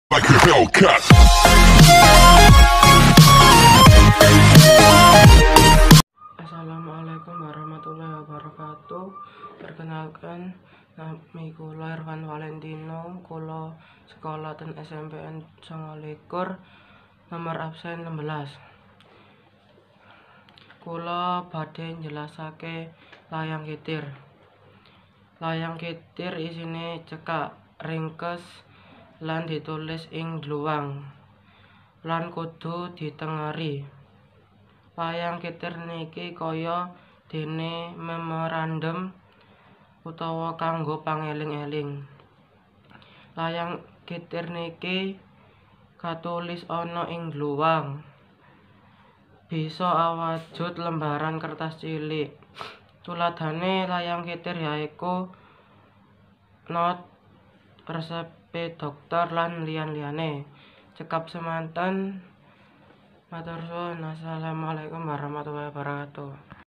Like a Hellcat. Assalamualaikum warahmatullahi wabarakatuh. Perkenalkan, nami kula Irfan Valentino, kula sekolah ten SMPN 29, nomor absen 16. Kula badhe njelasake layang kitir. Layang kitir isine cekak, ringkes, lan ditulis ing dluwang, lan kudu ditengeri. Layang kitir niki kaya dene memorandum utawa kanggo pangeling-eling. Layang kitir niki katulis ana ing dluwang, bisa awujud lembaran kertas cilik. Tuladhane layang kitir yaiku not, resepe dokter, lan liyan-liyane. Cekap semanten. Matur suwun. Assalamualaikum warahmatullahi wabarakatuh.